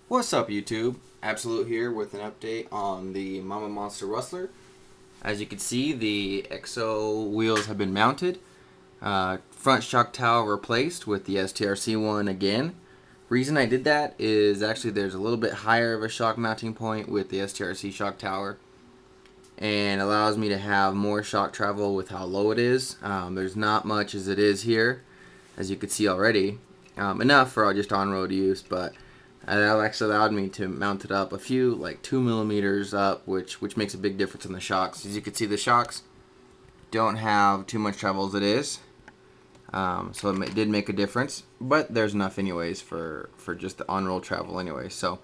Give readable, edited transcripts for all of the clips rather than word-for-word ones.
What's up, YouTube? Absolute here with an update on the Mamba Monster Rustler. As you can see, the XO wheels have been mounted. Front shock tower replaced with the STRC one again. Reason I did that is actually there's a little bit higher of a shock mounting point with the STRC shock tower, and allows me to have more shock travel with how low it is. There's not much as it is here, as you can see already. Enough for just on-road use, but that actually allowed me to mount it up a few, like 2 millimeters up, which makes a big difference in the shocks. As you can see, the shocks don't have too much travel as it is, so it did make a difference, but there's enough anyways for just the on-road travel anyway. So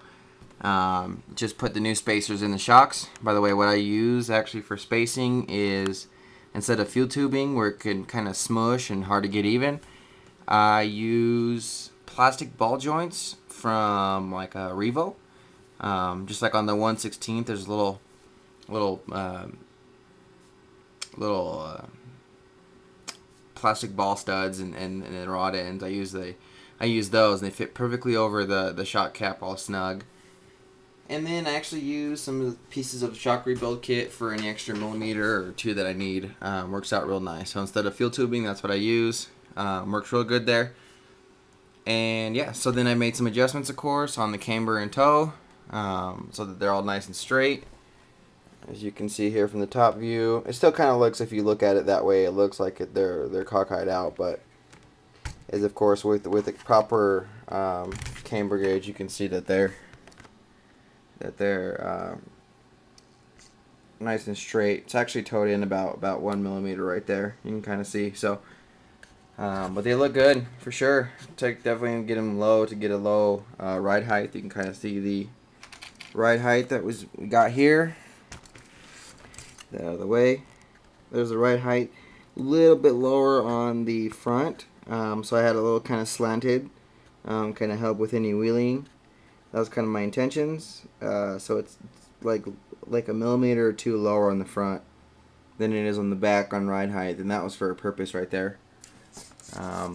just put the new spacers in the shocks. By the way, what I use actually for spacing is, instead of fuel tubing where it can kind of smush and hard to get even, I use plastic ball joints from like a Revo. Just like on the 1/16th, there's little plastic ball studs and rod ends. I use those, and they fit perfectly over the shock cap, all snug. And then I actually use some of the pieces of the shock rebuild kit for any extra millimeter or two that I need. Works out real nice. So instead of fuel tubing, that's what I use. Works real good there. And yeah, so then I made some adjustments, of course, on the camber and toe, so that they're all nice and straight. As you can see here from the top view, it still kind of looks, if you look at it that way, it looks like they're cockeyed out, but is of course with the proper camber gauge, you can see that they're nice and straight. It's actually towed in about 1 millimeter right there. You can kind of see. So. But they look good for sure. Definitely get them low to get a low ride height. You can kind of see the ride height that we got here. Out of the way. There's the ride height. A little bit lower on the front. So I had a little kind of slanted. Kind of help with any wheeling. That was kind of my intentions. So it's like a millimeter or two lower on the front than it is on the back on ride height. And that was for a purpose right there.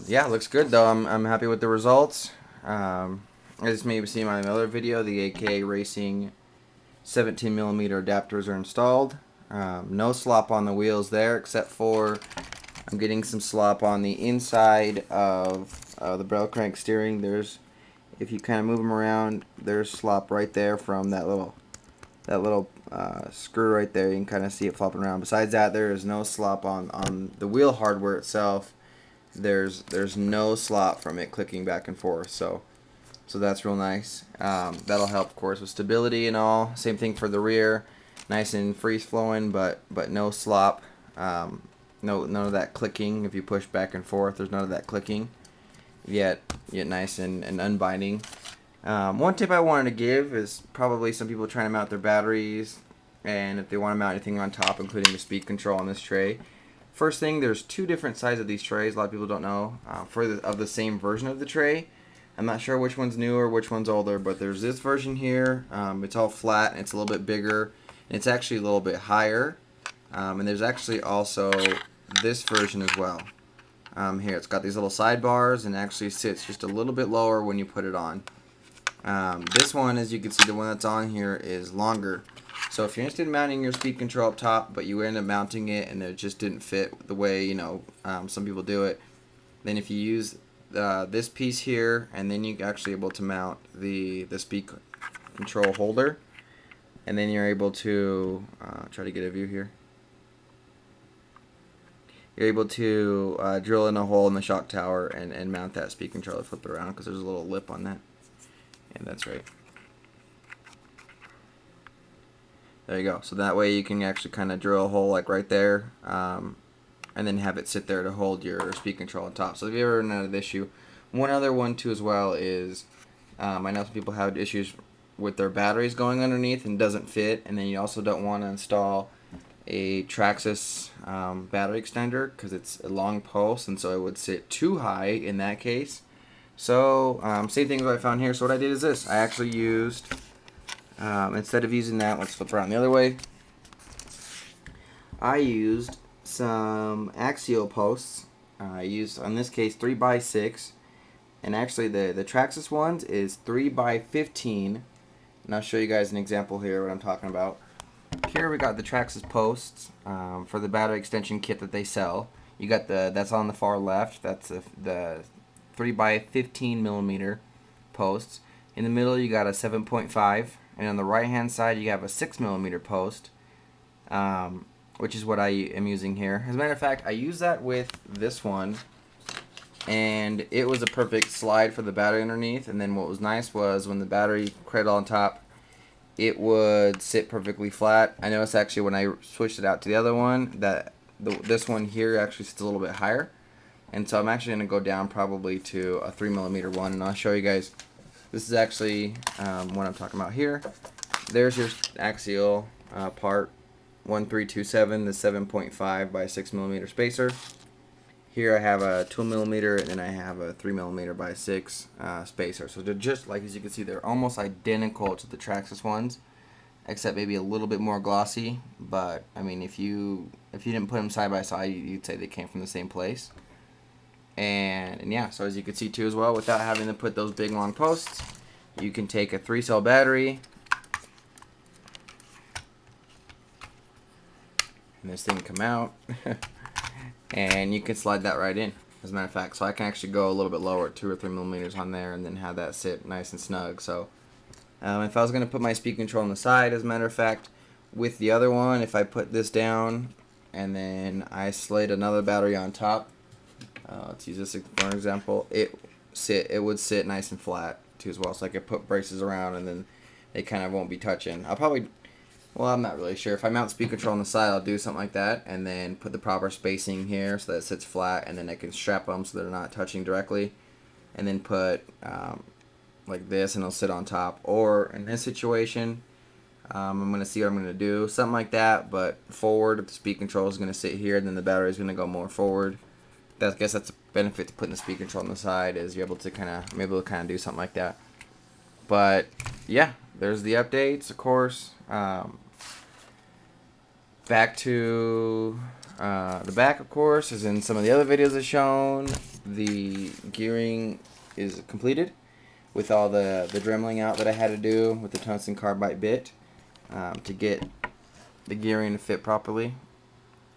Yeah, it looks good though. I'm happy with the results. As maybe seen in my other video, the AK Racing 17mm adapters are installed. No slop on the wheels there, except for I'm getting some slop on the inside of the barrel crank steering. If you kind of move them around, there's slop right there from that little screw right there. You can kind of see it flopping around. Besides that, there is no slop on the wheel hardware itself. There's no slop from it clicking back and forth, so that's real nice. That'll help, of course, with stability and all. Same thing for the rear, nice and free flowing, but no slop. None of that clicking. If you push back and forth, there's none of that clicking. Yet nice and unbinding. One tip I wanted to give is probably some people trying to mount their batteries, and if they want to mount anything on top, including the speed control on this tray. First thing, there's two different sizes of these trays. A lot of people don't know of the same version of the tray. I'm not sure which one's newer, which one's older, but there's this version here. It's all flat and it's a little bit bigger, and it's actually a little bit higher. And there's actually also this version as well. Here, it's got these little sidebars and actually sits just a little bit lower when you put it on. This one, as you can see, the one that's on here is longer. So if you're interested in mounting your speed control up top, but you end up mounting it and it just didn't fit the way some people do it, then if you use this piece here, and then you're actually able to mount the speed control holder, and then you're able to try to get a view here. You're able to drill in a hole in the shock tower and mount that speed controller. Flip it around because there's a little lip on that. And that's right. There you go. So that way you can actually kind of drill a hole like right there, and then have it sit there to hold your speed control on top. So if you ever run out of issue, one other one too as well is, I know some people have issues with their batteries going underneath and doesn't fit, and then you also don't want to install a Traxxas battery extender because it's a long post, and so it would sit too high in that case. So same thing as what I found here. So what I did is this. I actually used, instead of using that, let's flip around the other way. I used some axial posts. I used, in this case, 3x6 And actually the Traxxas ones is 3x15. And I'll show you guys an example here what I'm talking about. Here we got the Traxxas posts for the battery extension kit that they sell. You got that's on the far left. That's the 3x15 mm posts. In the middle you got a 7.5, and on the right hand side you have a 6 mm post, which is what I am using here. As a matter of fact, I use that with this one, and it was a perfect slide for the battery underneath. And then what was nice was when the battery cradle on top, it would sit perfectly flat. I noticed actually when I switched it out to the other one that this one here actually sits a little bit higher, and so I'm actually going to go down probably to a 3 mm one, and I'll show you guys. This is actually what I'm talking about here. There's your axial part 1327, the 7.5 by 6 mm spacer. Here I have a 2 mm, and then I have a 3 mm by 6 spacer. So they're just like, as you can see, they're almost identical to the Traxxas ones, except maybe a little bit more glossy. But I mean, if you didn't put them side by side, you'd say they came from the same place. And yeah, so as you can see too as well, without having to put those big long posts, you can take a 3-cell battery, and this thing can come out. And you can slide that right in, as a matter of fact. So I can actually go a little bit lower, 2 or 3 millimeters on there, and then have that sit nice and snug. So if I was going to put my speed control on the side, as a matter of fact, with the other one, if I put this down and then I slid another battery on top, let's use this for an example, it would sit nice and flat too as well. So I could put braces around, and then they kind of won't be touching. I'll probably, well, I'm not really sure. If I mount speed control on the side, I'll do something like that, and then put the proper spacing here so that it sits flat, and then I can strap them so they're not touching directly, and then put like this, and it'll sit on top. Or in this situation, I'm going to see what I'm going to do. Something like that, but forward. The speed control is going to sit here, and then the battery is going to go more forward. I guess that's a benefit to putting the speed control on the side, is you're able to kind of do something like that. But yeah, there's the updates, of course. Back to the back, of course, as in some of the other videos I've shown. The gearing is completed with all the dremeling out that I had to do with the tungsten carbide bit to get the gearing to fit properly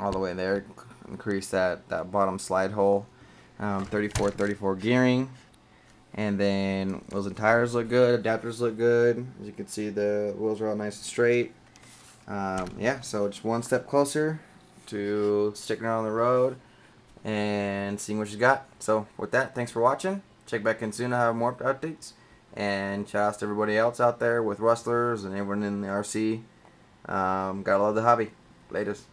all the way there. Increase that bottom slide hole. 34 gearing, and then wheels and tires look good. Adapters look good. As you can see, the wheels are all nice and straight. Yeah, so just one step closer to sticking out on the road and seeing what you got. So with that, thanks for watching. Check back in soon. I have more updates. And shout out to everybody else out there with Rustlers and everyone in the RC. Gotta love the hobby. Latest.